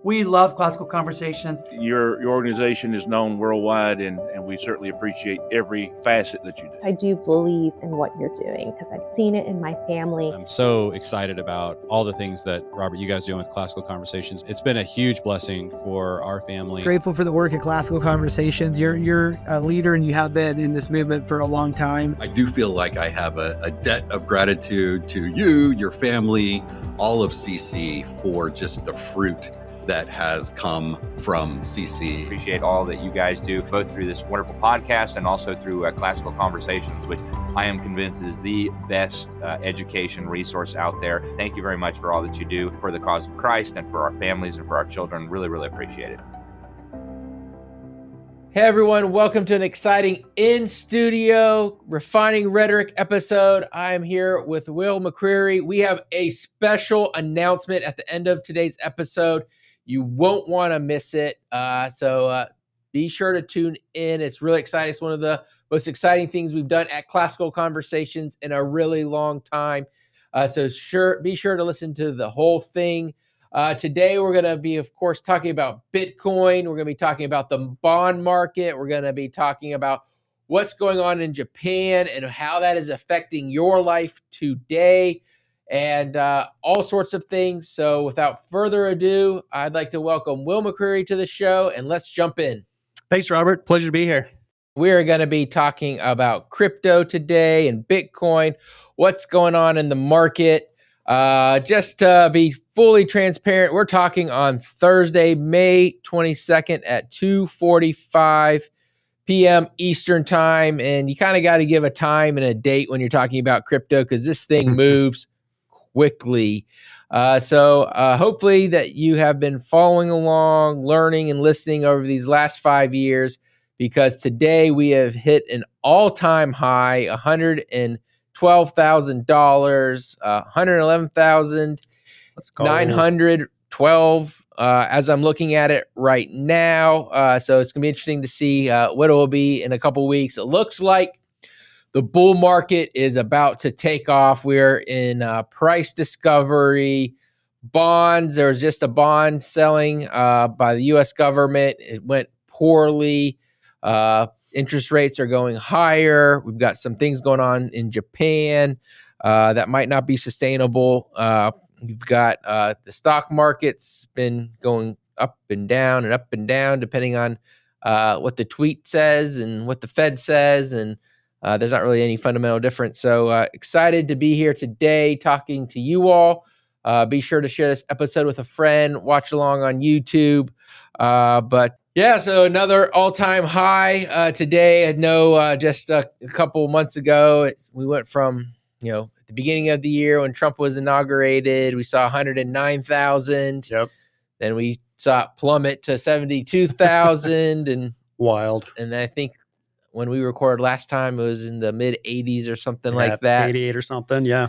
We love Classical Conversations. Your organization is known worldwide, and we certainly appreciate every facet that you do. I do believe in what you're doing because I've seen it in my family. I'm so excited about all the things that, Robert, you guys do with Classical Conversations. It's been a huge blessing for our family. Grateful for the work at Classical Conversations. You're a leader and you have been in this movement for a long time. I do feel like I have a debt of gratitude to you, your family, all of CC for just the fruit that has come from CC. Appreciate all that you guys do, both through this wonderful podcast and also through Classical Conversations, which I am convinced is the best education resource out there. Thank you very much for all that you do for the cause of Christ and for our families and for our children. Really, really appreciate it. Hey everyone, welcome to an exciting in-studio Refining Rhetoric episode. I am here with Will McCreary. We have a special announcement at the end of today's episode. You won't want to miss it, so be sure to tune in. It's really exciting. It's one of the most exciting things we've done at Classical Conversations in a really long time, so be sure to listen to the whole thing. Today, we're going to be, of course, talking about Bitcoin. We're going to be talking about the bond market. We're going to be talking about what's going on in Japan and how that is affecting your life today and all sorts of things. So without further ado, I'd like to welcome Will McCreary to the show, and let's jump in. Thanks, Robert. Pleasure to be here. We're going to be talking about crypto today and Bitcoin, what's going on in the market. Just to be fully transparent, we're talking on Thursday, May 22nd at 2:45 p.m. Eastern time. And you kind of got to give a time and a date when you're talking about crypto because this thing moves quickly. So hopefully that you have been following along, learning and listening over these last 5 years, because today we have hit an all-time high, $112,000, $111,912 as I'm looking at it right now. So it's going to be interesting to see what it will be in a couple weeks. It looks like the bull market is about to take off. We're in price discovery. Bonds, there was just a bond selling by the U.S. government. It went poorly. Interest rates are going higher. We've got some things going on in Japan that might not be sustainable. You've got the stock market's been going up and down, depending on what the tweet says and what the Fed says. And there's not really any fundamental difference. So excited to be here today talking to you all. Be sure to share this episode with a friend. Watch along on YouTube. Yeah, so another all-time high today. I know just a couple months ago, we went from, at the beginning of the year when Trump was inaugurated, we saw 109,000. Yep. Then we saw it plummet to 72,000. and Wild. And I think when we recorded last time, it was in the mid-80s or something like that. 88 or something, yeah.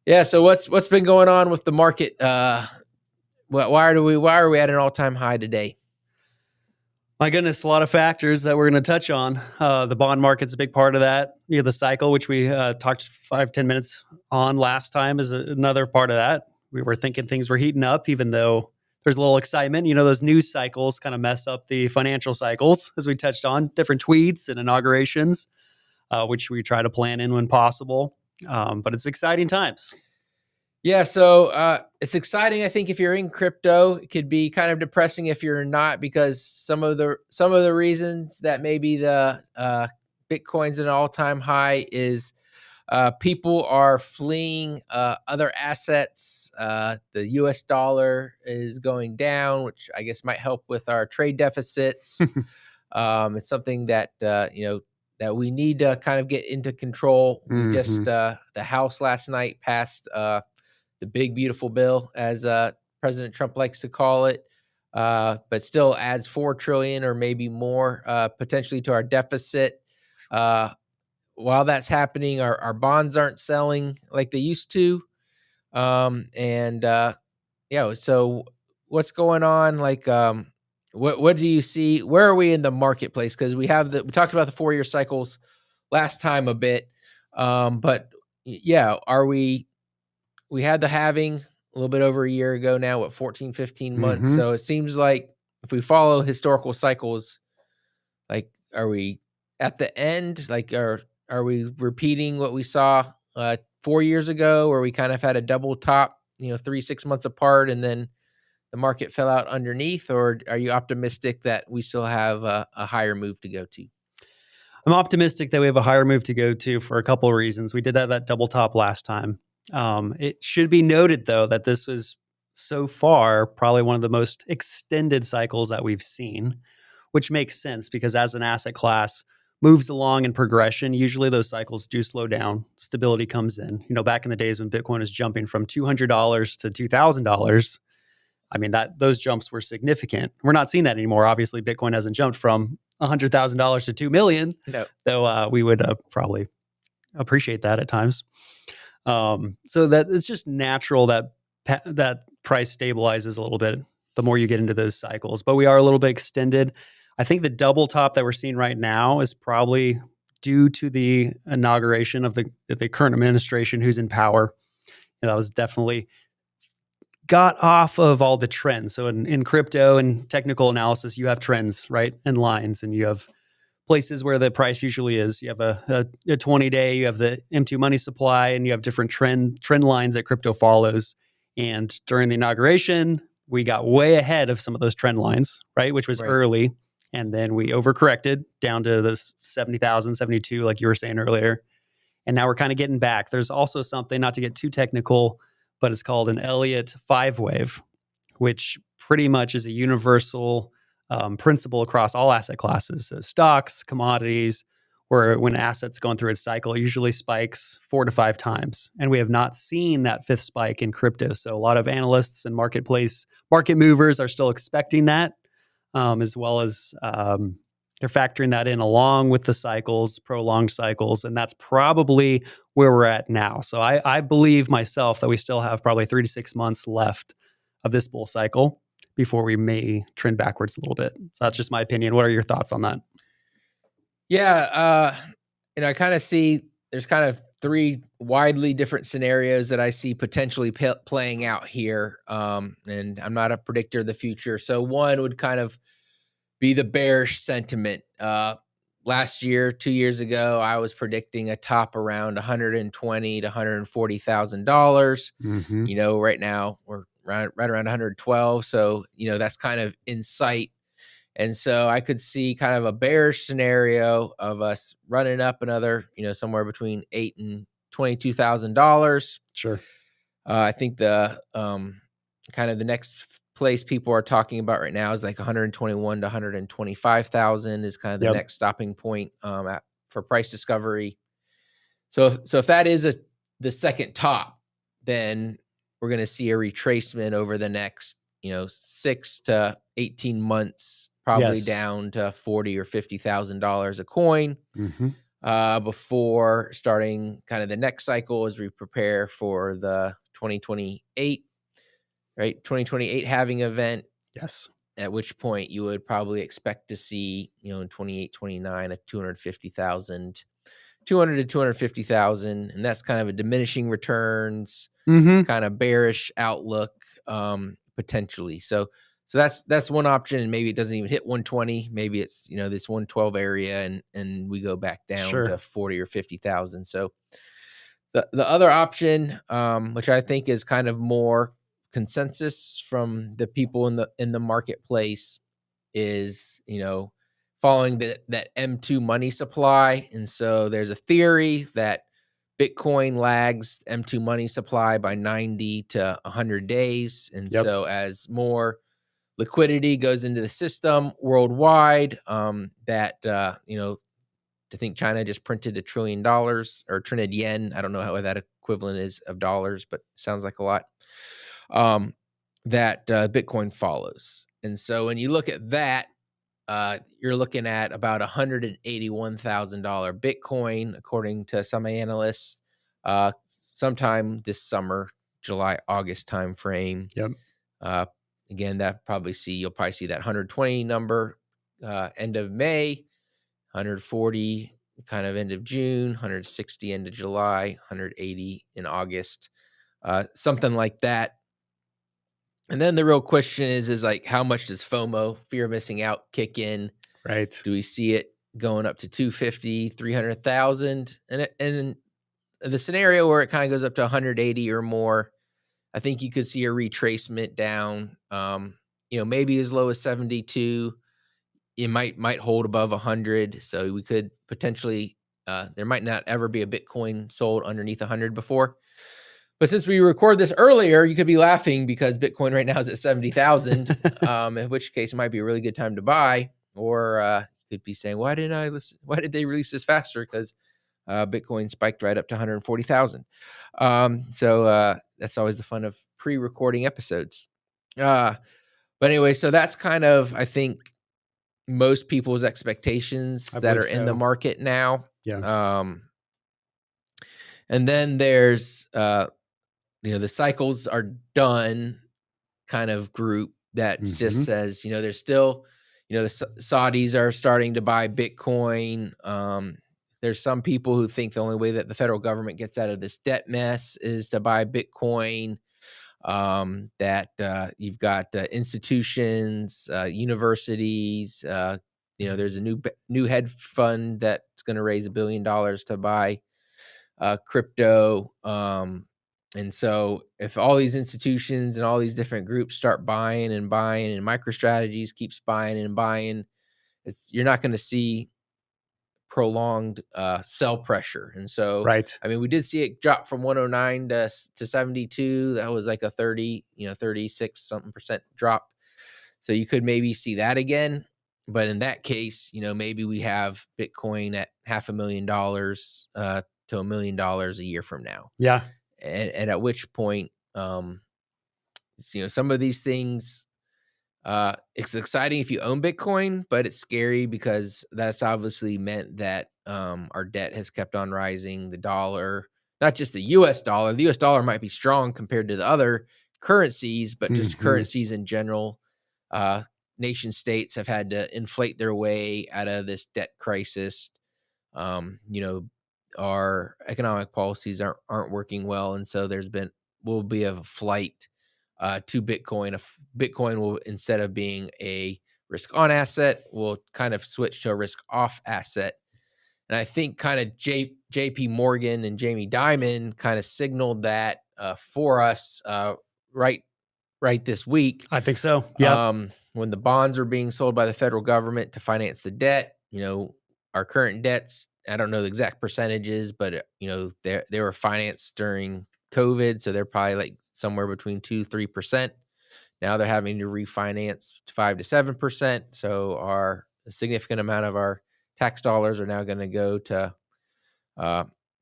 Yeah, so what's been going on with the market? Why are we at an all-time high today? My goodness, a lot of factors that we're going to touch on. The bond market's a big part of that. The cycle, which we talked 5-10 minutes on last time, is another part of that. We were thinking things were heating up, even though there's a little excitement. Those news cycles kind of mess up the financial cycles, as we touched on, different tweets and inaugurations, which we try to plan in when possible. But it's exciting times. Yeah, so it's exciting. I think if you're in crypto, it could be kind of depressing if you're not, because some of the reasons that maybe the Bitcoin's at an all-time high is people are fleeing other assets. The U.S. dollar is going down, which I guess might help with our trade deficits. It's something that that we need to kind of get into control. Mm-hmm. We just the House last night passed the big beautiful bill, as President Trump likes to call it, but still adds $4 trillion or maybe more potentially to our deficit. While that's happening, our bonds aren't selling like they used to, so what's going on? Like, what do you see? Where are we in the marketplace? Because we talked about the 4-year cycles last time a bit, but yeah, are we? We had the halving a little bit over a year ago now, what, 14, 15 months. Mhm. So it seems like if we follow historical cycles, like, are we at the end? Like, are we repeating what we saw 4 years ago, where we kind of had a double top, 3-6 months apart, and then the market fell out underneath? Or are you optimistic that we still have a higher move to go to? I'm optimistic that we have a higher move to go to for a couple of reasons. We did that double top last time. It should be noted, though, that this was so far probably one of the most extended cycles that we've seen, which makes sense because as an asset class moves along in progression, usually those cycles do slow down. Stability comes in. Back in the days when Bitcoin was jumping from $200 to $2,000, I mean, those jumps were significant. We're not seeing that anymore. Obviously, Bitcoin hasn't jumped from $100,000 to $2 million, No. though we would probably appreciate that at times. So that it's just natural that that price stabilizes a little bit the more you get into those cycles. But we are a little bit extended. I think the double top that we're seeing right now is probably due to the inauguration of the current administration who's in power. And that was definitely got off of all the trends. So in crypto and technical analysis, you have trends, right? And lines, and you have places where the price usually is. You have a 20-day, you have the M2 money supply, and you have different trend lines that crypto follows. And during the inauguration, we got way ahead of some of those trend lines, right? Which was Right. early. And then we overcorrected down to this 70,000, 72, like you were saying earlier. And now we're kind of getting back. There's also something, not to get too technical, but it's called an Elliott 5-wave, which pretty much is a universal principle across all asset classes. So stocks, commodities, where when assets going through its cycle, it usually spikes 4 to 5 times. And we have not seen that 5th spike in crypto. So a lot of analysts and market movers are still expecting that, as well as they're factoring that in along with the cycles, prolonged cycles. And that's probably where we're at now. So I believe myself that we still have probably 3 to 6 months left of this bull cycle before we may trend backwards a little bit. So that's just my opinion. What are your thoughts on that? Yeah, I kind of see there's kind of 3 widely different scenarios that I see potentially playing out here. And I'm not a predictor of the future. So one would kind of be the bearish sentiment. Last year, 2 years ago, I was predicting a top around $120,000 to $140,000. Mm-hmm. Right now we're right around 112. So, that's kind of in sight. And so I could see kind of a bearish scenario of us running up another, somewhere between $8,000 and $22,000. Sure. I think the kind of the next place people are talking about right now is like 121 to 125,000 is kind of the next stopping point for price discovery. So if that is the second top, then we're going to see a retracement over the next 6 to 18 months, probably down to $40,000 or $50,000 a coin. Mm-hmm. Before starting kind of the next cycle as we prepare for the 2028, right? 2028 halving event. Yes. At which point you would probably expect to see, in 28, 29, a 250,000, 200 to 250,000. And that's kind of a diminishing returns, kind of bearish outlook, potentially. So that's one option, and maybe it doesn't even hit 120. Maybe it's this 112 area, and we go back down to 40 or 50,000. So the other option, which I think is kind of more consensus from the people in the marketplace, is following that M2 money supply. And so there's a theory that Bitcoin lags M2 money supply by 90 to 100 days. And so as more liquidity goes into the system worldwide, to think China just printed $1 trillion or trillion yen. I don't know how that equivalent is of dollars, but sounds like a lot. That Bitcoin follows. And so when you look at that, you're looking at about $181,000 Bitcoin, according to some analysts, sometime this summer, July, August timeframe. Again, you'll probably see that 120 number end of May, 140 kind of end of June, 160 end of July, 180 in August, something like that. And then the real question is like, how much does FOMO, fear of missing out, kick in? Right. Do we see it going up to 250, 300,000? And the scenario where it kind of goes up to 180 or more, I think you could see a retracement down, maybe as low as 72. It might hold above 100. So we could potentially, there might not ever be a Bitcoin sold underneath 100 before. But since we record this earlier, you could be laughing because Bitcoin right now is at 70,000, in which case it might be a really good time to buy. Or you could be saying, why did they release this faster? Because Bitcoin spiked right up to 140,000. So that's always the fun of pre-recording episodes. But anyway, so that's kind of, I think, most people's expectations that are in the market now. Yeah. And then there's, the cycles are done kind of group that just says, there's still, the Saudis are starting to buy Bitcoin. There's some people who think the only way that the federal government gets out of this debt mess is to buy Bitcoin. That you've got institutions, universities. There's a new hedge fund that's going to raise $1 billion to buy crypto. And so if all these institutions and all these different groups start buying and MicroStrategies keeps buying and buying, you're not going to see prolonged sell pressure. And so, Right. I mean, we did see it drop from 109 to 72. That was like a 36 something percent drop. So you could maybe see that again. But in that case, maybe we have Bitcoin at $500,000 to $1 million a year from now. Yeah. And at which point, some of these things, it's exciting if you own Bitcoin, but it's scary because that's obviously meant that our debt has kept on rising. The dollar, not just the US dollar, the US dollar might be strong compared to the other currencies, but just currencies in general. Nation states have had to inflate their way out of this debt crisis. Our economic policies aren't working well, and so will be a flight to Bitcoin. Bitcoin will, instead of being a risk on asset, will kind of switch to a risk off asset. And I think kind of JP Morgan and Jamie Dimon kind of signaled that for us right this week. I think so. Yeah. When the bonds are being sold by the federal government to finance the debt, our current debts, I don't know the exact percentages, but they were financed during COVID, so they're probably like somewhere between 2-3%. Now they're having to refinance 5 to 7%. So a significant amount of our tax dollars are now going to go to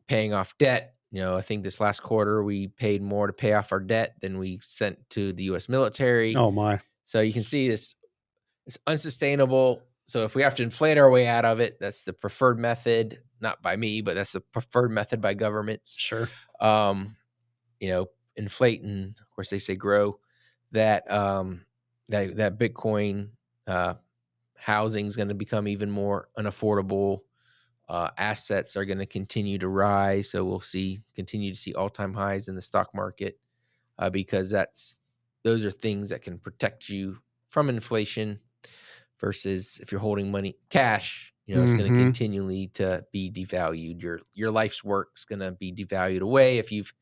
paying off debt. I think this last quarter we paid more to pay off our debt than we sent to the U.S. military. Oh my! So you can see it's unsustainable. So if we have to inflate our way out of it, that's the preferred method, not by me, but that's the preferred method by governments. Sure. Inflate and of course they say grow. That Bitcoin housing is going to become even more unaffordable. Assets are going to continue to rise, so we'll continue to see all-time highs in the stock market because those are things that can protect you from inflation. Versus if you're holding cash, it's going to continually to be devalued. Your life's work's going to be devalued away. If you've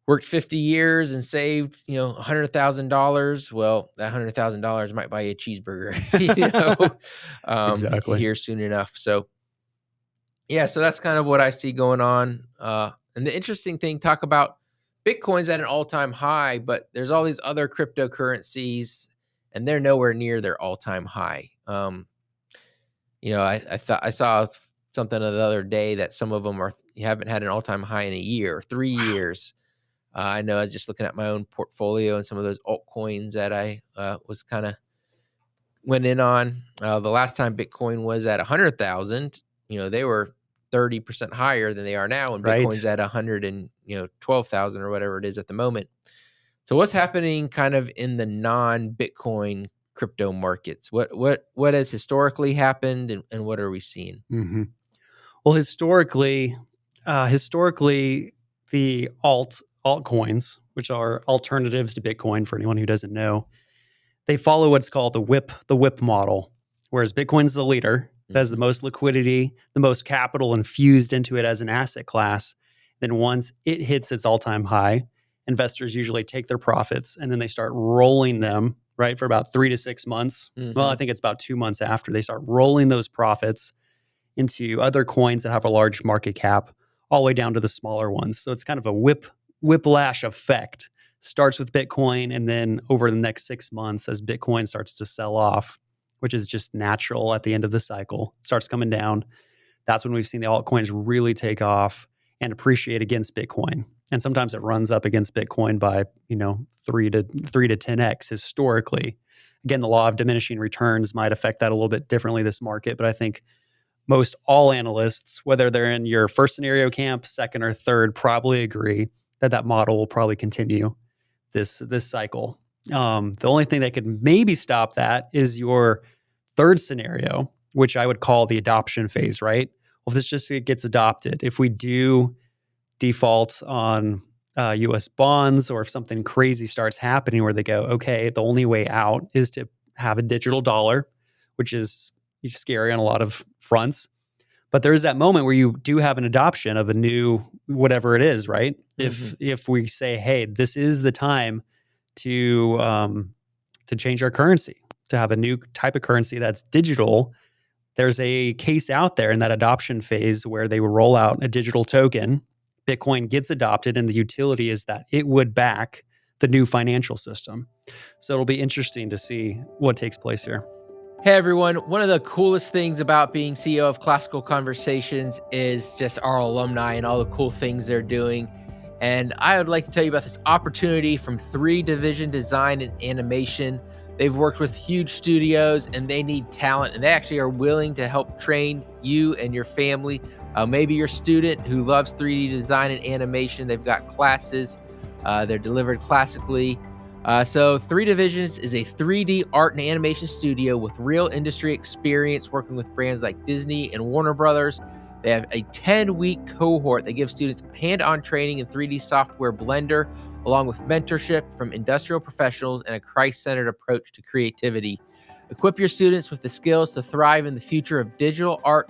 worked 50 years and saved, $100,000, well, that $100,000 might buy you a cheeseburger, Exactly. here soon enough. So, yeah, so that's kind of what I see going on. And the interesting thing, talk about Bitcoin's at an all-time high, but there's all these other cryptocurrencies and they're nowhere near their all-time high. I saw something the other day that some of them haven't had an all-time high in a year, or 3 years. I know I was just looking at my own portfolio and some of those altcoins that I was kind of went in on. The last time Bitcoin was at 100,000, they were 30% higher than they are now, and Bitcoin's at 112,000 or whatever it is at the moment. So what's happening kind of in the non-Bitcoin crypto markets? What has historically happened and what are we seeing? Mm-hmm. Well, historically, the altcoins, which are alternatives to Bitcoin for anyone who doesn't know, they follow what's called the whip model, whereas Bitcoin's the leader. It has the most liquidity, the most capital infused into it as an asset class. Then once it hits its all-time high, investors usually take their profits and then they start rolling them, right, for about 3 to 6 months. Well, I think it's about 2 months after they start rolling those profits into other coins that have a large market cap, all the way down to the smaller ones. So it's kind of a whiplash effect. Starts with Bitcoin, and then over the next 6 months, as Bitcoin starts to sell off, which is just natural at the end of the cycle, starts coming down. That's when we've seen the altcoins really take off and appreciate against Bitcoin. And sometimes it runs up against Bitcoin by, 3 to 10x historically. Again, the law of diminishing returns might affect that a little bit differently this market, but I think most all analysts, whether they're in your first scenario camp, second or third, probably agree that model will probably continue this cycle. The only thing that could maybe stop that is your third scenario, which I would call the adoption phase, right? Well, if this just gets adopted, if we do default on US bonds, or if something crazy starts happening where they go, okay, the only way out is to have a digital dollar, which is scary on a lot of fronts. But there is that moment where you do have an adoption of a new whatever it is, right? If we say, hey, this is the time to change our currency, to have a new type of currency that's digital, there's a case out there in that adoption phase where they will roll out a digital token. Bitcoin gets adopted, and the utility is that it would back the new financial system. So it'll be interesting to see what takes place here. Hey everyone, one of the coolest things about being CEO of Classical Conversations is just our alumni and all the cool things they're doing. And I would like to tell you about this opportunity from 3 Division Design and Animation. They've worked with huge studios and they need talent, and they actually are willing to help train you and your family. Maybe your student who loves 3D design and animation. They've got classes. They're delivered classically. So 3 Divisions is a 3D art and animation studio with real industry experience working with brands like Disney and Warner Brothers. They have a 10-week cohort that gives students hand-on training in 3D software Blender, along with mentorship from industrial professionals and a Christ-centered approach to creativity. Equip your students with the skills to thrive in the future of digital art.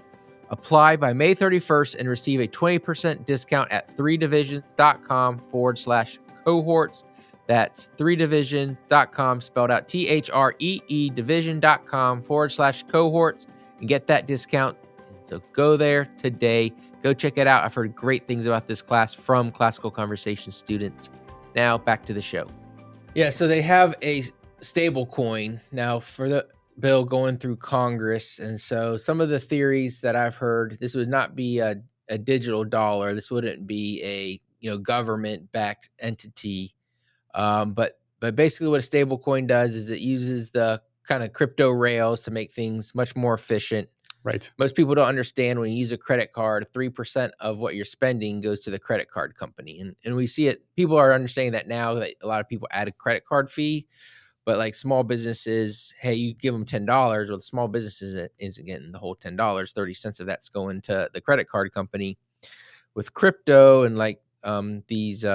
Apply by May 31st and receive a 20% discount at 3division.com/cohorts. That's 3division.com, spelled out THREE, division.com/cohorts, and get that discount. So go there today. Go check it out. I've heard great things about this class from Classical Conversation students. Now back to the show. Yeah, so they have a stable coin now for the bill going through Congress. And so some of the theories that I've heard, this would not be a digital dollar. This wouldn't be a government-backed entity. But basically what a stable coin does is it uses the kind of crypto rails to make things much more efficient. Right. Most people don't understand when you use a credit card, 3% of what you're spending goes to the credit card company. And we see it, people are understanding that now, that a lot of people add a credit card fee, but like small businesses, hey, you give them $10. Well, the small businesses isn't getting the whole $10, 30 cents of that's going to the credit card company. With crypto and like these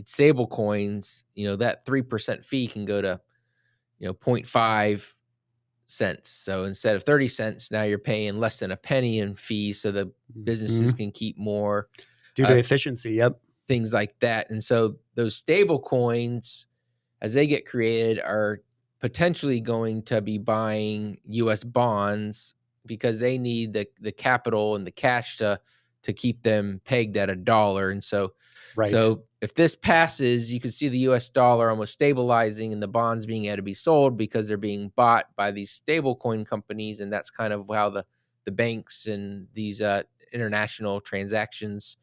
stable coins, that 3% fee can go to 0.5 cents. So instead of 30 cents, now you're paying less than a penny in fees, so the businesses can keep more due to efficiency. Yep. Things like that. And so those stable coins, as they get created, are potentially going to be buying US bonds because they need the capital and the cash to keep them pegged at $1. And so Right. So if this passes, you can see the US dollar almost stabilizing and the bonds being able to be sold because they're being bought by these stable coin companies. And that's kind of how the banks and these international transactions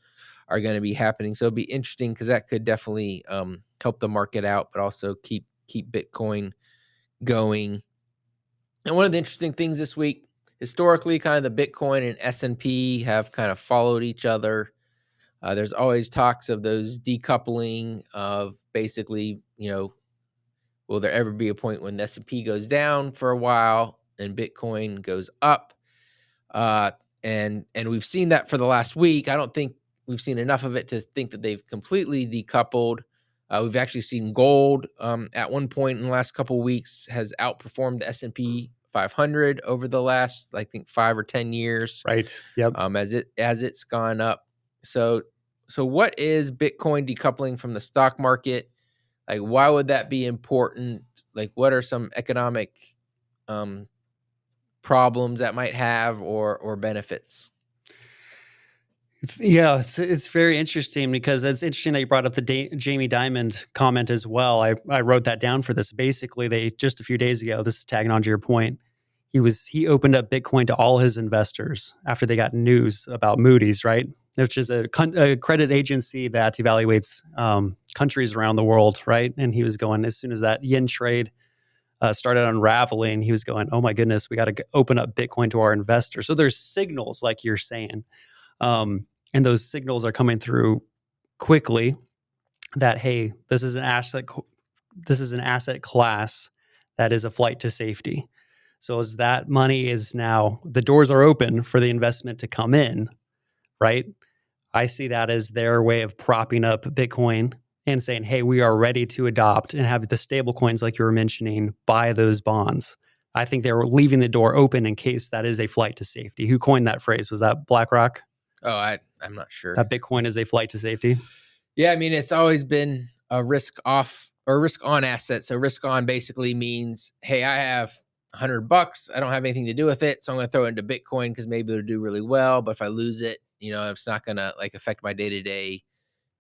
are going to be happening. So it'll be interesting because that could definitely help the market out, but also keep Bitcoin going. And one of the interesting things this week, historically, kind of the Bitcoin and S&P have kind of followed each other. There's always talks of those decoupling of basically, will there ever be a point when the S&P goes down for a while and Bitcoin goes up? And we've seen that for the last week. I don't think we've seen enough of it to think that they've completely decoupled. We've actually seen gold at one point in the last couple of weeks has outperformed the S&P 500 over the last, I think, 5 or 10 years. Right. Yep. As it's gone up. So what is Bitcoin decoupling from the stock market? Like, why would that be important? Like, what are some economic problems that might have or benefits? Yeah, it's very interesting because it's interesting that you brought up the Jamie Dimon comment as well. I wrote that down for this. Basically, they just a few days ago, this is tagging on to your point, he opened up Bitcoin to all his investors after they got news about Moody's, right? Which is a credit agency that evaluates countries around the world, right? And he was going, as soon as that yen trade started unraveling, he was going, oh my goodness, we got to open up Bitcoin to our investors. So there's signals, like you're saying. And those signals are coming through quickly that, hey, this is an asset class that is a flight to safety. So as that money is now, the doors are open for the investment to come in, right? I see that as their way of propping up Bitcoin and saying, hey, we are ready to adopt and have the stable coins, like you were mentioning, buy those bonds. I think they were leaving the door open in case that is a flight to safety. Who coined that phrase? Was that BlackRock? Oh, I'm not sure. That Bitcoin is a flight to safety? Yeah, I mean, it's always been a risk off or risk on asset. So risk on basically means, hey, I have $100. I don't have anything to do with it. So I'm going to throw it into Bitcoin because maybe it'll do really well. But if I lose it, it's not going to like affect my day-to-day,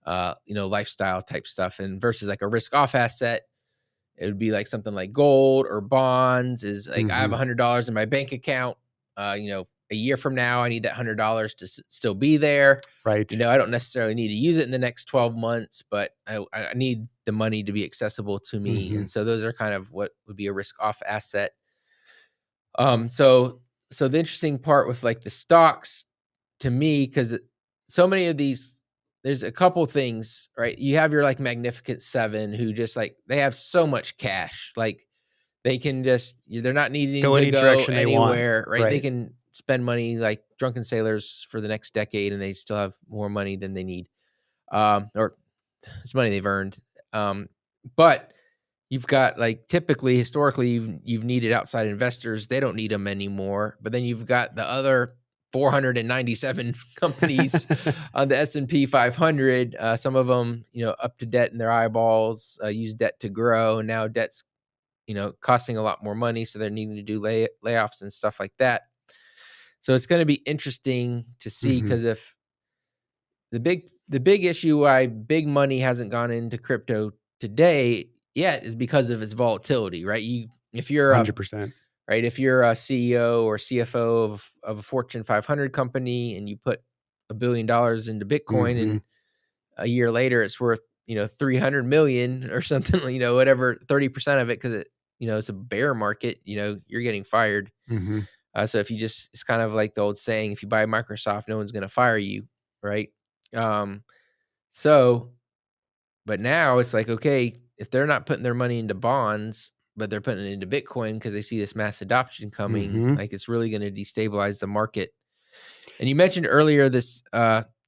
lifestyle type stuff. And versus like a risk off asset, it would be like something like gold or bonds is like, I have $100 in my bank account, a year from now, I need that $100 to still be there. Right. I don't necessarily need to use it in the next 12 months, but I need the money to be accessible to me. And so those are kind of what would be a risk off asset. So the interesting part with like the stocks to me, because so many of these, there's a couple things, right? You have your like Magnificent Seven who just like, they have so much cash. Like they can just, they're not needing Go to any go direction they want, anywhere, right? They right. can spend money like drunken sailors for the next decade and they still have more money than they need. Or it's money they've earned. But you've got like typically historically you've needed outside investors. They don't need them anymore. But then you've got the other 497 companies on the S&P 500. Some of them, up to debt in their eyeballs, use debt to grow. And now debt's, costing a lot more money. So they're needing to do layoffs and stuff like that. So it's going to be interesting to see because if the big issue why big money hasn't gone into crypto today yet is because of its volatility, right? If you're 100%. Right, if you're a CEO or CFO of a Fortune 500 company and you put $1 billion into Bitcoin and a year later it's worth 300 million or something, whatever, 30% of it because it's a bear market, you're getting fired. So if it's kind of like the old saying, if you buy Microsoft, no one's going to fire you, right? But now it's like, okay, if they're not putting their money into bonds, but they're putting it into Bitcoin because they see this mass adoption coming, like it's really going to destabilize the market. And you mentioned earlier this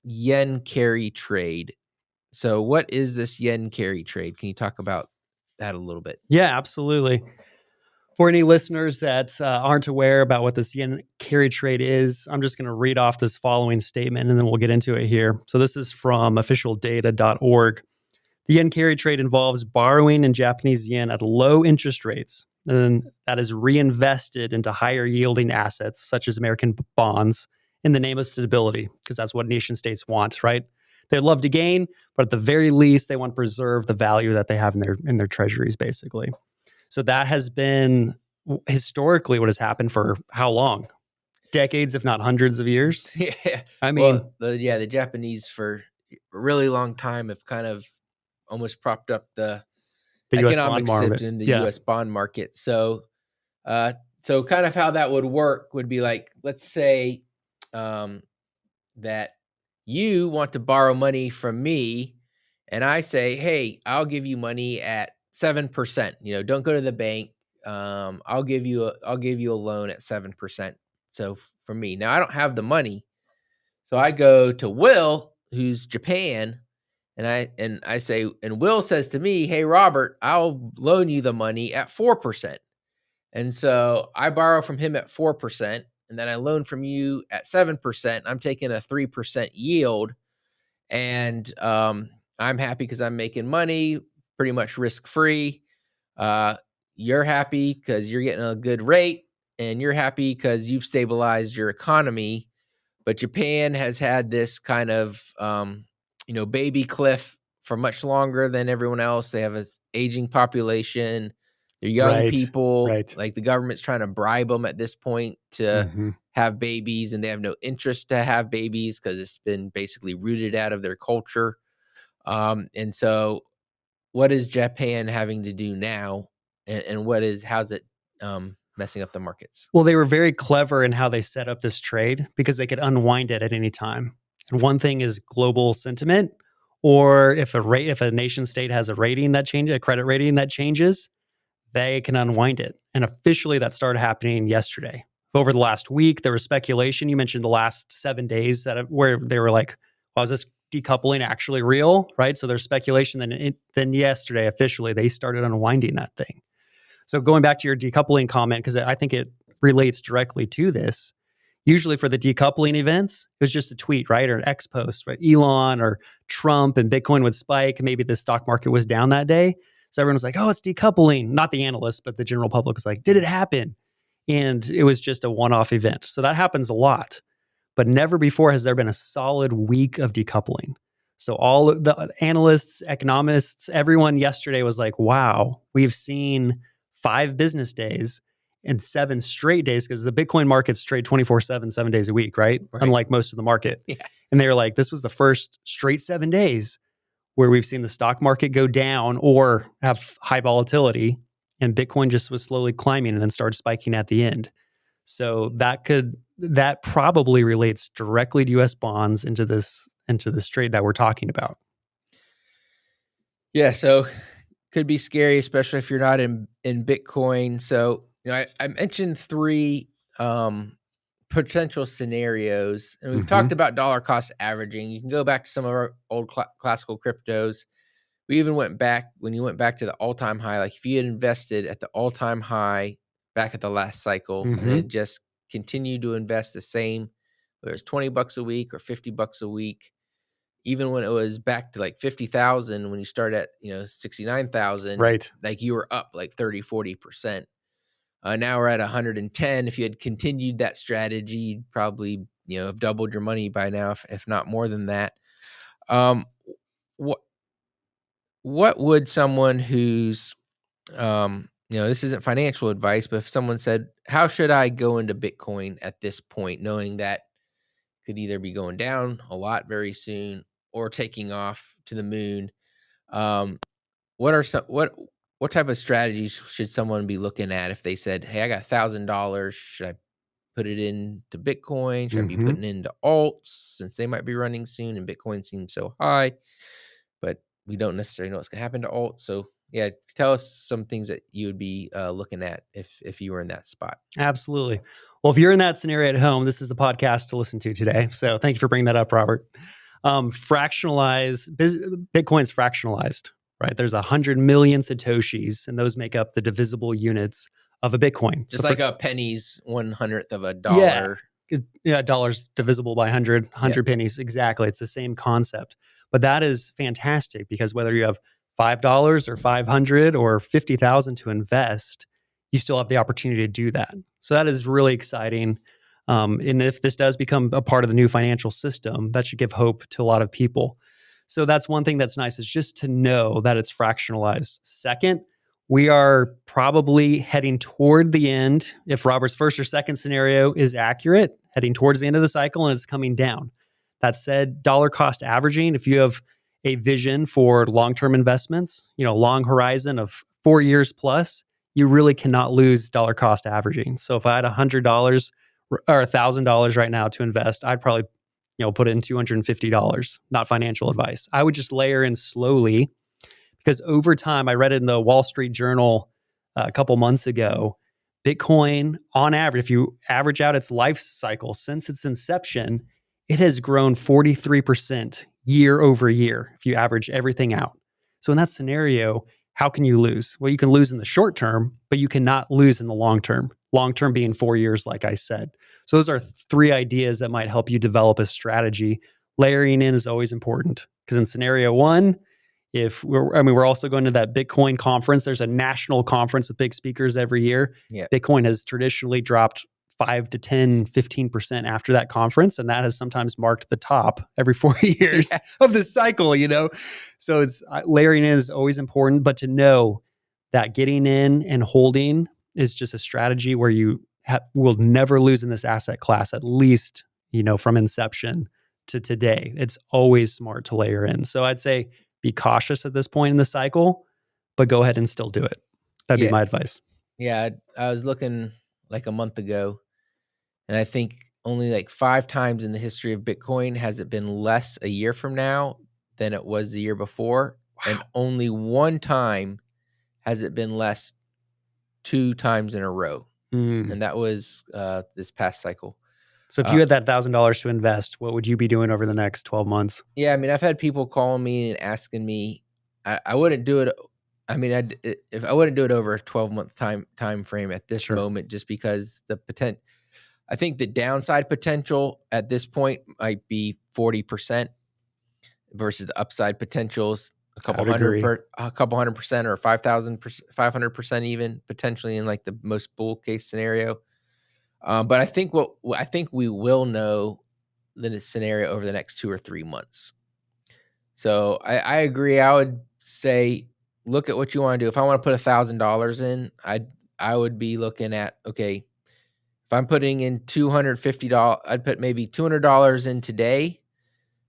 yen carry trade. So what is this yen carry trade? Can you talk about that a little bit? Yeah, absolutely. For any listeners that aren't aware about what this yen carry trade is, I'm just going to read off this following statement and then we'll get into it here. So this is from officialdata.org. The yen carry trade involves borrowing in Japanese yen at low interest rates, and that is reinvested into higher yielding assets such as American bonds in the name of stability, because that's what nation states want, right? They'd love to gain, but at the very least, they want to preserve the value that they have in their treasuries, basically. So that has been historically what has happened for how long? Decades, if not hundreds of years. Yeah, I mean, the Japanese for a really long time have kind of almost propped up the US economic bond market in the U.S. bond market. So kind of how that would work would be like, let's say that you want to borrow money from me, and I say, hey, I'll give you money at 7%. Don't go to the bank. I'll give you a loan at 7%. So for me, now I don't have the money, so I go to Will, who's Japan, And I say, and Will says to me, "Hey, Robert, I'll loan you the money at 4%." And so I borrow from him at 4%, and then I loan from you at 7%. I'm taking a 3% yield, and I'm happy because I'm making money, pretty much risk free. You're happy because you're getting a good rate, and you're happy because you've stabilized your economy. But Japan has had this kind of baby cliff for much longer than everyone else. They have an aging population. They're young Right, people. right. Like the government's trying to bribe them at this point to have babies, and they have no interest to have babies because it's been basically rooted out of their culture. And so, what is Japan having to do now, and how's it messing up the markets? Well, they were very clever in how they set up this trade because they could unwind it at any time. And one thing is global sentiment, or if a nation state has a rating that changes, a credit rating that changes, they can unwind it. And officially that started happening yesterday. Over the last week, there was speculation. You mentioned the last 7 days where they were like, well, is this decoupling actually real? Right. So there's speculation. Then yesterday, officially, they started unwinding that thing. So going back to your decoupling comment, because I think it relates directly to this, usually for the decoupling events, it was just a tweet, right? Or an X post, right? Elon or Trump and Bitcoin would spike. Maybe the stock market was down that day. So everyone was like, oh, it's decoupling. Not the analysts, but the general public was like, did it happen? And it was just a one-off event. So that happens a lot. But never before has there been a solid week of decoupling. So all of the analysts, economists, everyone yesterday was like, wow, we've seen 5 business days and 7 straight days, because the Bitcoin market's trade 24/7, 7 days a week, right? Unlike most of the market. Yeah. And they were like, this was the first straight 7 days where we've seen the stock market go down or have high volatility, and Bitcoin just was slowly climbing and then started spiking at the end. So that probably relates directly to US bonds into this trade that we're talking about. Yeah, so could be scary, especially if you're not in Bitcoin. So, I mentioned 3 potential scenarios, and we've talked about dollar cost averaging. You can go back to some of our old classical cryptos. We even went back when you went back to the all-time high. Like if you had invested at the all-time high back at the last cycle, and it just continued to invest the same, whether it's $20 a week or $50 a week, even when it was back to like 50,000, when you start at 69,000, right? Like you were up like 30-40%. Now we're at 110. If you had continued that strategy, you'd probably have doubled your money by now, if not more than that. What would someone who's this isn't financial advice, but if someone said, how should I go into Bitcoin at this point, knowing that it could either be going down a lot very soon or taking off to the moon? What type of strategies should someone be looking at if they said, hey, I got $1,000, should I put it into Bitcoin? Should I be putting it into alts, since they might be running soon and Bitcoin seems so high, but we don't necessarily know what's going to happen to alts? So yeah, tell us some things that you would be looking at if you were in that spot. Absolutely. Well, if you're in that scenario at home, this is the podcast to listen to today. So thank you for bringing that up, Robert. Bitcoin's fractionalized, right? There's 100 million Satoshis, and those make up the divisible units of a Bitcoin. Just like a penny's 1/100th of a dollar. Yeah, dollars divisible by 100 pennies. Exactly. It's the same concept. But that is fantastic, because whether you have $5 or 500 or 50,000 to invest, you still have the opportunity to do that. So that is really exciting. And if this does become a part of the new financial system, that should give hope to a lot of people. So that's one thing that's nice, is just to know that it's fractionalized. Second, we are probably heading toward the end, if Robert's first or second scenario is accurate, heading towards the end of the cycle, and it's coming down. That said, dollar cost averaging, if you have a vision for long-term investments, long horizon of 4 years plus, you really cannot lose dollar cost averaging. So if I had $100 or $1,000 right now to invest, I'd probably put in $250. Not financial advice. I would just layer in slowly, because over time, I read it in the Wall Street Journal a couple months ago, Bitcoin on average, if you average out its life cycle since its inception, it has grown 43% year over year if you average everything out. So in that scenario, how can you lose? Well, you can lose in the short term, but you cannot lose in the long term. Long term being 4 years, like I said. So those are 3 ideas that might help you develop a strategy. Layering in is always important because in scenario 1, we're also going to that Bitcoin conference. There's a national conference with big speakers every year. Yeah. Bitcoin has traditionally dropped 5 to 10, 15% after that conference. And that has sometimes marked the top every 4 years of the cycle, So it's layering in is always important, but to know that getting in and holding is just a strategy where you will never lose in this asset class, at least, from inception to today. It's always smart to layer in. So I'd say be cautious at this point in the cycle, but go ahead and still do it. That'd be my advice. Yeah. I was looking like a month ago, and I think only like 5 times in the history of Bitcoin has it been less a year from now than it was the year before. Wow. And only 1 time has it been less 2 times in a row. And that was this past cycle. So if you had that $1,000 to invest, what would you be doing over the next 12 months? Yeah, I mean, I've had people calling me and asking me. I wouldn't do it. I mean, if I wouldn't do it over a 12-month time frame at this moment, just because I think the downside potential at this point might be 40% versus the upside potentials a couple hundred percent or 500% even potentially in like the most bull case scenario. But I think we will know the scenario over the next 2 or 3 months. So I agree. I would say look at what you want to do. If I want to put $1,000 in, I would be looking at, okay, if I'm putting in $250, I'd put maybe $200 in today,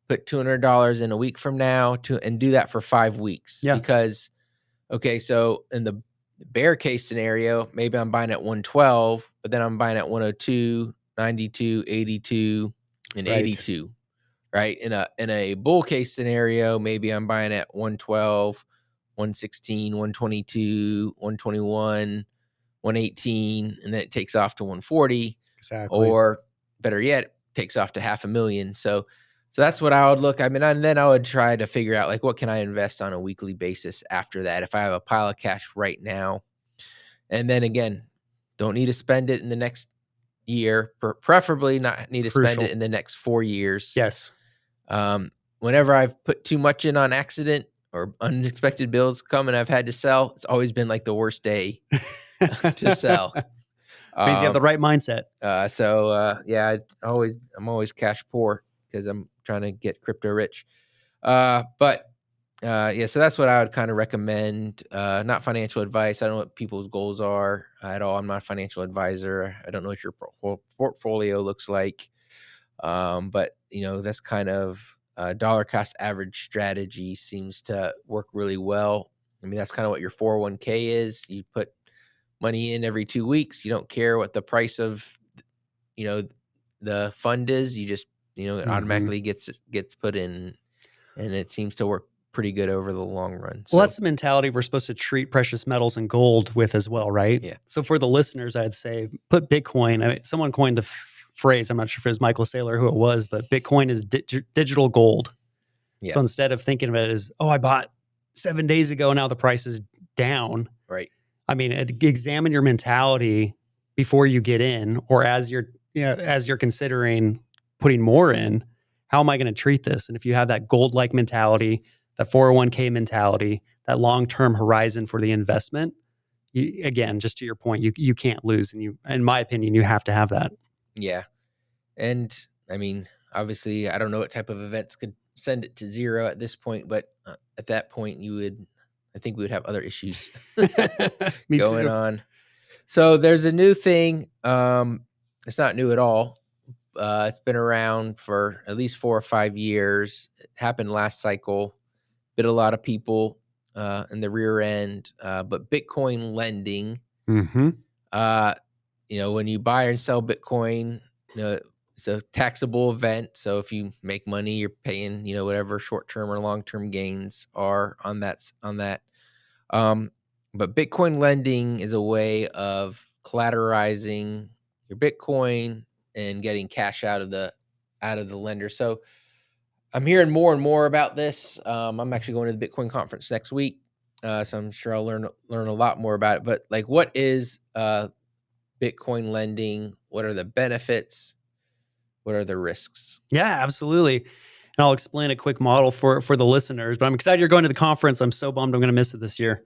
put $200 in a week from now and do that for 5 weeks. Yeah. Because, okay, so in the bear case scenario, maybe I'm buying at 112, but then I'm buying at 102, 92, 82, and 82, right? In a bull case scenario, maybe I'm buying at 112, 116, 122, 121, 118, and then it takes off to 140. Exactly. Or better yet, takes off to $500,000. So that's what I would look. I mean, and then I would try to figure out like what can I invest on a weekly basis after that if I have a pile of cash right now. And then again, don't need to spend it in the next year, preferably not need to spend it in the next 4 years. Yes. Whenever I've put too much in on accident or unexpected bills come and I've had to sell, it's always been like the worst day to sell. Means you have the right mindset. Yeah, I'm always cash poor because I'm trying to get crypto rich. So that's what I would kind of recommend. Not financial advice. I don't know what people's goals are at all. I'm not a financial advisor. I don't know what your portfolio looks like. But that's kind of dollar cost average strategy seems to work really well. I mean, that's kind of what your 401k is. You put money in every 2 weeks. You don't care what the price of, the fund is. You just, it automatically gets put in, and it seems to work pretty good over the long run. Well, that's the mentality we're supposed to treat precious metals and gold with as well, right? Yeah. So for the listeners, I'd say put Bitcoin. I mean, someone coined the phrase, I'm not sure if it was Michael Saylor who it was, but Bitcoin is digital gold. Yeah. So instead of thinking of it as, I bought 7 days ago, now the price is down. Right. I mean, examine your mentality before you get in, or as you're considering putting more in. How am I going to treat this? And if you have that gold-like mentality, that 401k mentality, that long-term horizon for the investment, again, just to your point, you can't lose. And in my opinion, you have to have that. Yeah. And I mean, obviously, I don't know what type of events could send it to zero at this point, but at that point, I think we would have other issues going on. So there's a new thing. It's not new at all. It's been around for at least 4 or 5 years. It happened last cycle. Bit a lot of people in the rear end. But Bitcoin lending, when you buy and sell Bitcoin, it's a taxable event. So if you make money, you're paying, whatever short-term or long-term gains are on that. But Bitcoin lending is a way of collateralizing your Bitcoin and getting cash out of the lender. So I'm hearing more and more about this. I'm actually going to the Bitcoin conference next week, so I'm sure I'll learn a lot more about it. But like, what is Bitcoin lending? What are the benefits? What are the risks? Yeah, absolutely. And I'll explain a quick model for the listeners. But I'm excited you're going to the conference. I'm so bummed I'm going to miss it this year.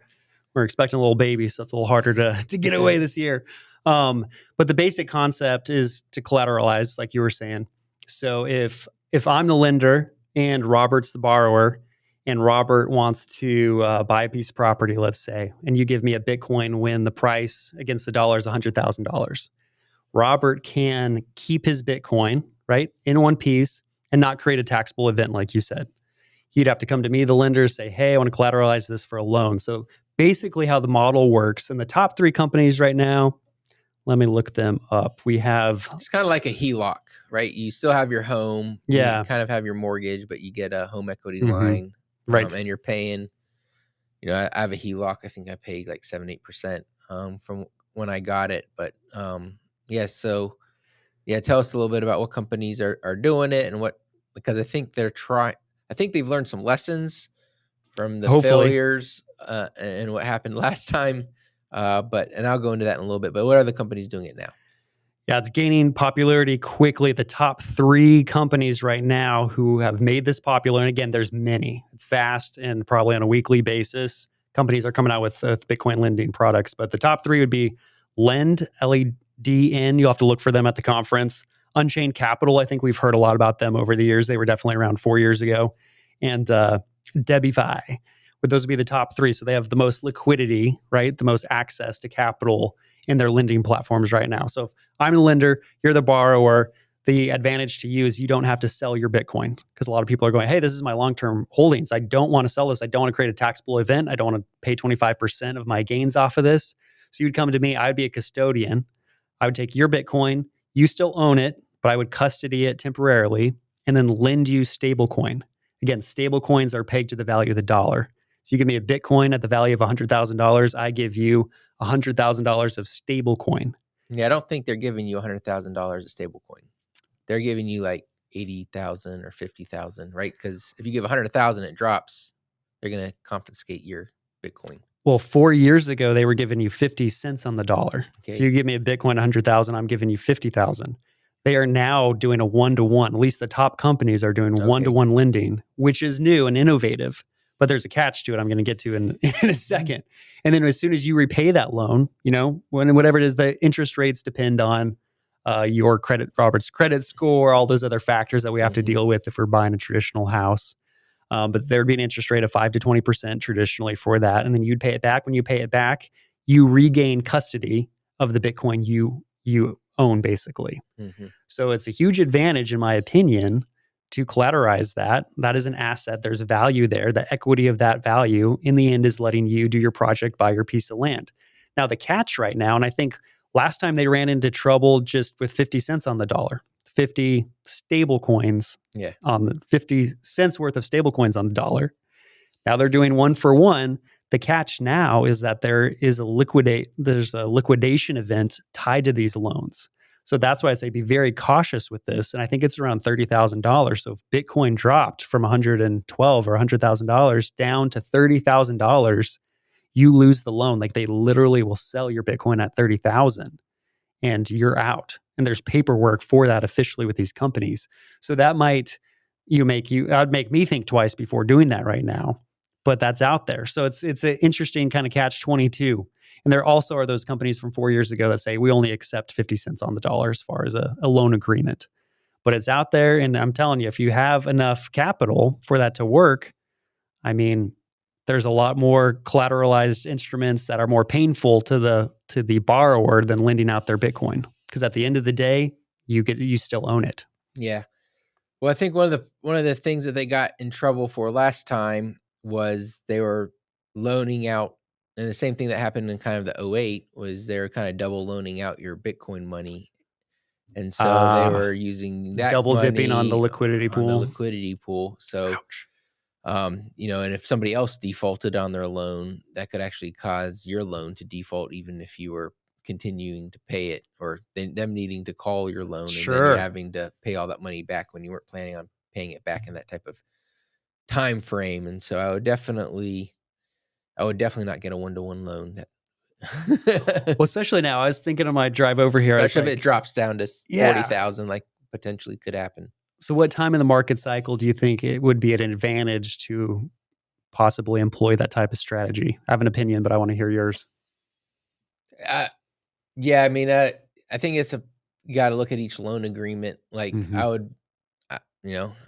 We're expecting a little baby, so it's a little harder to get away this year. But the basic concept is to collateralize, like you were saying. So if I'm the lender and Robert's the borrower, and Robert wants to buy a piece of property, let's say, and you give me a Bitcoin when the price against the dollar is $100,000, Robert can keep his Bitcoin, right, in one piece and not create a taxable event, like you said. He'd have to come to me, the lender, say, hey, I want to collateralize this for a loan. So basically how the model works, and the top 3 companies right now, let me look them up. We have... It's kind of like a HELOC, right? You still have your home. Yeah. You kind of have your mortgage, but you get a home equity line. Right. And you're paying, I have a HELOC. I think I paid like 7-8% from when I got it. But so tell us a little bit about what companies are doing it and what, because I think they've learned some lessons from the failures and what happened last time. And I'll go into that in a little bit, but what are the companies doing it now? Yeah, it's gaining popularity quickly. The top 3 companies right now who have made this popular, and again, there's many. It's fast, and probably on a weekly basis, companies are coming out with Bitcoin lending products. But the top 3 would be Lend, LEDN. You'll have to look for them at the conference. Unchained Capital, I think we've heard a lot about them over the years. They were definitely around 4 years ago. And Debify. Would those be the top 3? So they have the most liquidity, right? The most access to capital in their lending platforms right now. So if I'm the lender, you're the borrower, the advantage to you is you don't have to sell your Bitcoin, because a lot of people are going, hey, this is my long-term holdings. I don't want to sell this. I don't want to create a taxable event. I don't want to pay 25% of my gains off of this. So you'd come to me. I would be a custodian. I would take your Bitcoin. You still own it, but I would custody it temporarily and then lend you stablecoin. Again, stablecoins are pegged to the value of the dollar. So you give me a Bitcoin at the value of $100,000. I give you $100,000 of stable coin. Yeah, I don't think they're giving you $100,000 of stable coin. They're giving you like 80,000 or 50,000, right? Because if you give 100,000, it drops. They're going to confiscate your Bitcoin. Well, 4 years ago, they were giving you 50 cents on the dollar. Okay. So you give me a Bitcoin 100,000, I'm giving you 50,000. They are now doing a 1-to-1. At least the top companies are doing 1-to-1 lending, which is new and innovative. But there's a catch to it I'm going to get to in a second. And then as soon as you repay that loan, whatever it is, the interest rates depend on your Robert's credit score, all those other factors that we have to deal with if we're buying a traditional house. But there'd be an interest rate of 5 to 20% traditionally for that. And then you'd pay it back. When you pay it back, you regain custody of the Bitcoin you own, basically. So it's a huge advantage, in my opinion, to collateralize that. That is an asset. There's a value there. The equity of that value in the end is letting you do your project, buy your piece of land. Now, the catch right now, and I think last time they ran into trouble just with 50 cents on the dollar, 50 stable coins on the 50 cents worth of stable coins on the dollar. Now they're doing 1-for-1. The catch now is that there's a liquidation event tied to these loans. So that's why I say be very cautious with this. And I think it's around $30,000. So if Bitcoin dropped from $112,000 or $100,000 down to $30,000, you lose the loan. Like, they literally will sell your Bitcoin at $30,000 and you're out. And there's paperwork for that officially with these companies. So that might that'd make me think twice before doing that right now. But that's out there. So it's an interesting kind of catch-22. And there also are those companies from 4 years ago that say we only accept 50 cents on the dollar as far as a loan agreement. But it's out there, and I'm telling you, if you have enough capital for that to work, I mean, there's a lot more collateralized instruments that are more painful to the borrower than lending out their Bitcoin. Because at the end of the day, you still own it. Yeah. Well, I think one of the things that they got in trouble for last time was they were loaning out. And the same thing that happened in kind of the 2008 was they were kind of double loaning out your Bitcoin money. And so they were using that double dipping on the money liquidity pool. So, and if somebody else defaulted on their loan, that could actually cause your loan to default, even if you were continuing to pay it, or them needing to call your loan and then you having to pay all that money back when you weren't planning on paying it back in that type of time frame. And so I would definitely not get a 1-to-1 loan. That Well, especially now, I was thinking on my drive over here. especially if it drops down to Yeah. 40,000, like potentially could happen. So what time in the market cycle do you think it would be an advantage to possibly employ that type of strategy? I have an opinion, but I want to hear yours. Yeah, I mean, I think you got to look at each loan agreement. Like Mhm. I would, I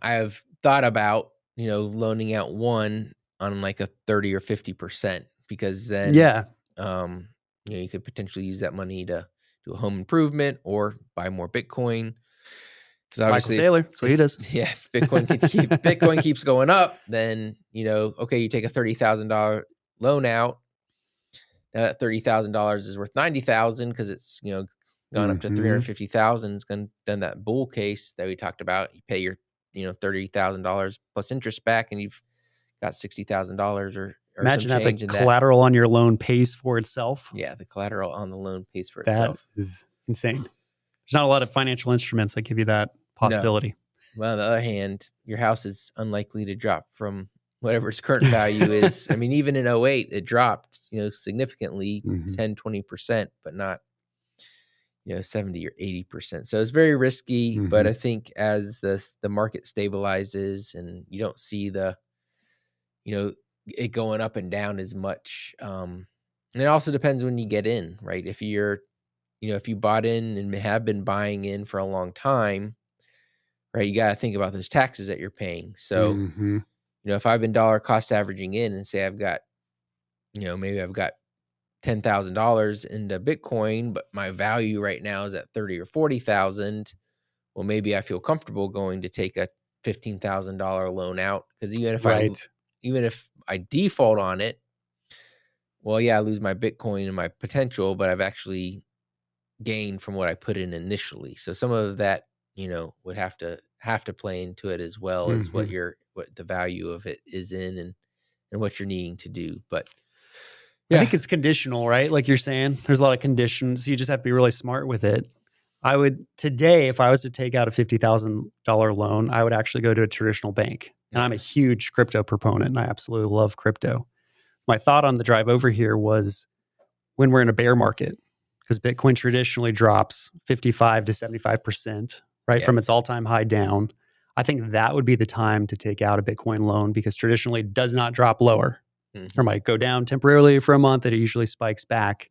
have thought about, loaning out one on like a 30 or 50%, because then, Yeah. you could potentially use that money to do a home improvement or buy more Bitcoin. Because Michael obviously, Saylor, that's what he does. yeah, if Bitcoin keeps going up, then okay, you take a $30,000 loan out. Now that $30,000 is worth $90,000 because it's gone up to Mhm. $350,000. It's done that bull case that we talked about. You pay your $30,000 plus interest back, and you've got $60,000 or Imagine some that change the in that. collateral on your loan pays for itself. Yeah, the collateral on the loan pays for That itself. is insane. There's not a lot of financial instruments that give you that possibility. Well, on the other hand, your house is unlikely to drop from whatever its current value is. I mean, even in 2008, it dropped, significantly, Mhm. 10, 20%, but not, 70 or 80%. So it's very risky, but I think as the market stabilizes and you don't see it going up and down as much. And it also depends when you get in, right? If if you bought in and have been buying in for a long time, right, you got to think about those taxes that you're paying. So, Mhm. if I've been dollar cost averaging in and say I've got, maybe I've got $10,000 into Bitcoin, but my value right now is at 30 or 40,000. Well, maybe I feel comfortable going to take a $15,000 loan out, because even if I default on it, well, yeah, I lose my Bitcoin and my potential, but I've actually gained from what I put in initially. So some of that, would have to play into it as well as what the value of it is in and what you're needing to do. But I think it's conditional, right? Like you're saying, there's a lot of conditions. You just have to be really smart with it. I would today, if I was to take out a $50,000 loan, I would actually go to a traditional bank. And I'm a huge crypto proponent, and I absolutely love crypto. My thought on the drive over here was when we're in a bear market, because Bitcoin traditionally drops 55 to 75%, right, from its all-time high down. I think that would be the time to take out a Bitcoin loan, because traditionally it does not drop lower. Or might go down temporarily for a month, and it usually spikes back.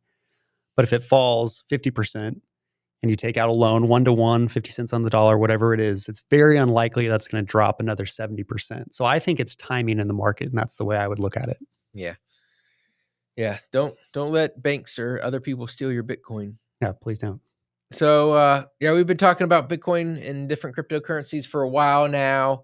But if it falls 50% and you take out a loan 1-to-1, 50 cents on the dollar, whatever it is, it's very unlikely that's going to drop another 70%. So I think it's timing in the market, and that's the way I would look at it. Yeah. Yeah. Don't let banks or other people steal your Bitcoin. Yeah, please don't. So, we've been talking about Bitcoin and different cryptocurrencies for a while now.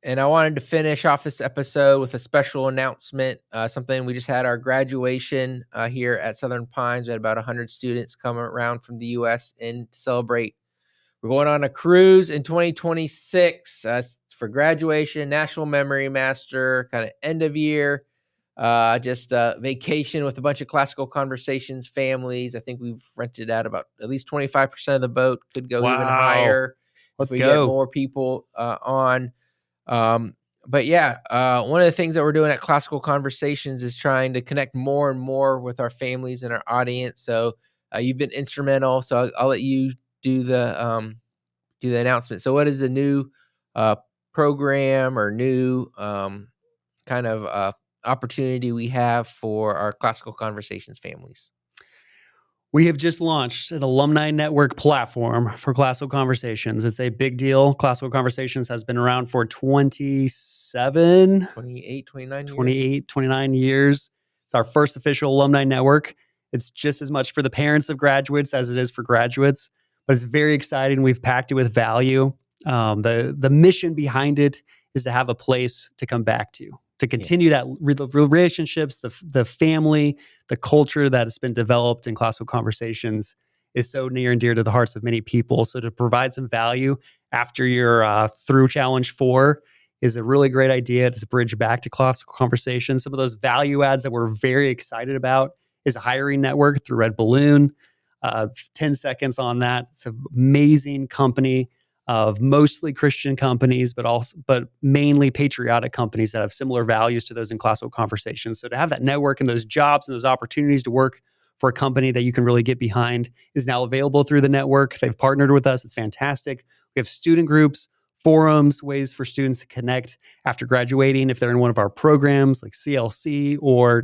And I wanted to finish off this episode with a special announcement, something we just had our graduation here at Southern Pines. We had about 100 students coming around from the U.S. and to celebrate. We're going on a cruise in 2026 for graduation, National Memory Master, kind of end of year, just vacation with a bunch of Classical Conversations families. I think we've rented out about at least 25% of the boat. Could go even higher. Let's if we go. get more people on. But yeah, one of the things that we're doing at Classical Conversations is trying to connect more and more with our families and our audience. So you've been instrumental. So I'll let you do the announcement. So what is the new program or new kind of opportunity we have for our Classical Conversations families? We have just launched an alumni network platform for Classical Conversations. It's a big deal. Classical Conversations has been around for 28, 29 years. It's our first official alumni network. It's just as much for the parents of graduates as it is for graduates, but it's very exciting. We've packed it with value. The mission behind it is to have a place to come back to continue that relationships, the family, the culture that has been developed in Classical Conversations is so near and dear to the hearts of many people. So to provide some value after you're through Challenge 4 is a really great idea to bridge back to Classical Conversations. Some of those value adds that we're very excited about is a hiring network through Red Balloon. 10 seconds on that. It's an amazing company. of mostly Christian companies, but mainly patriotic companies that have similar values to those in Classical Conversations. So to have that network and those jobs and those opportunities to work for a company that you can really get behind is now available through the network. They've partnered with us. It's fantastic. We have student groups, forums, ways for students to connect after graduating. If they're in one of our programs like CLC or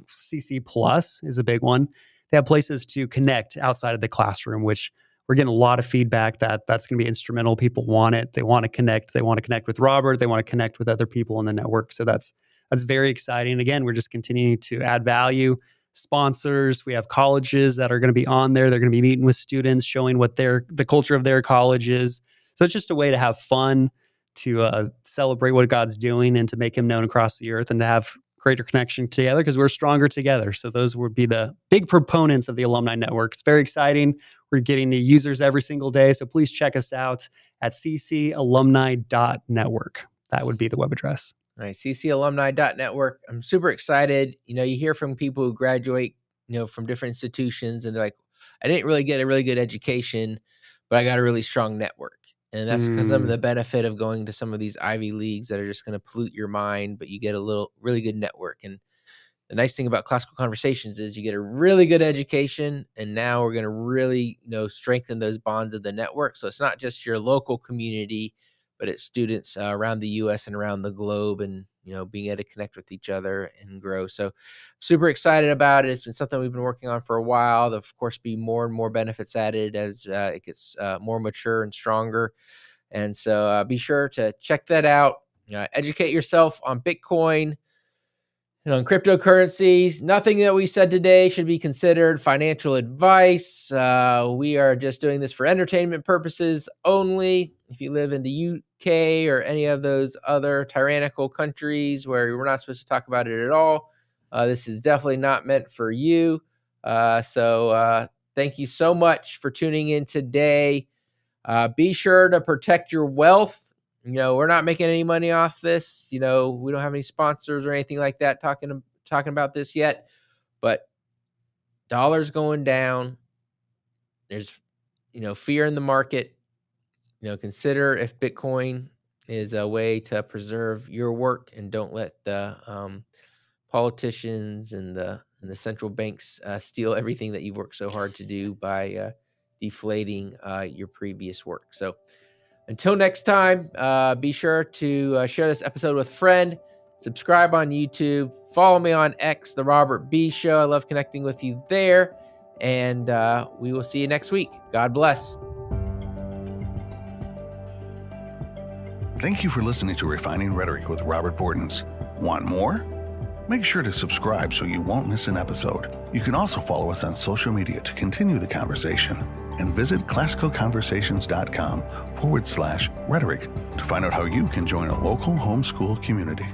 CC Plus is a big one, they have places to connect outside of the classroom, which we're getting a lot of feedback that's going to be instrumental. People want it. They want to connect. They want to connect with Robert. They want to connect with other people in the network. So that's very exciting. Again, we're just continuing to add value. Sponsors. We have colleges that are going to be on there. They're going to be meeting with students, showing what the culture of their college is. So it's just a way to have fun, to celebrate what God's doing, and to make Him known across the earth, and to have greater connection together because we're stronger together. So those would be the big proponents of the alumni network. It's very exciting. We're getting new users every single day. So please check us out at ccalumni.network. That would be the web address. All right, ccalumni.network. I'm super excited. You hear from people who graduate, from different institutions, and they're like, I didn't really get a really good education, but I got a really strong network. And that's because some of the benefit of going to some of these Ivy Leagues that are just going to pollute your mind, but you get a really good network. And the nice thing about Classical Conversations is you get a really good education, and now we're going to really, strengthen those bonds of the network. So it's not just your local community, but it's students around the U.S. and around the globe, and being able to connect with each other and grow. So super excited about it. It's been something we've been working on for a while. There'll, of course, be more and more benefits added as it gets more mature and stronger. And so be sure to check that out. Educate yourself on Bitcoin, on cryptocurrencies. Nothing that we said today should be considered financial advice. We are just doing this for entertainment purposes only. If you live in the UK or any of those other tyrannical countries where we're not supposed to talk about it at all, this is definitely not meant for you. So thank you so much for tuning in today. Be sure to protect your wealth. We're not making any money off this. We don't have any sponsors or anything like that talking about this yet. But dollars going down. There's, fear in the market. Consider if Bitcoin is a way to preserve your work, and don't let the politicians and the central banks steal everything that you've worked so hard to do by deflating your previous work. So until next time, be sure to share this episode with a friend, subscribe on YouTube, follow me on X, The Robert B Show. I love connecting with you there, and we will see you next week. God bless. Thank you for listening to Refining Rhetoric with Robert Bortons. Want more? Make sure to subscribe so you won't miss an episode. You can also follow us on social media to continue the conversation, and visit classicalconversations.com/rhetoric to find out how you can join a local homeschool community.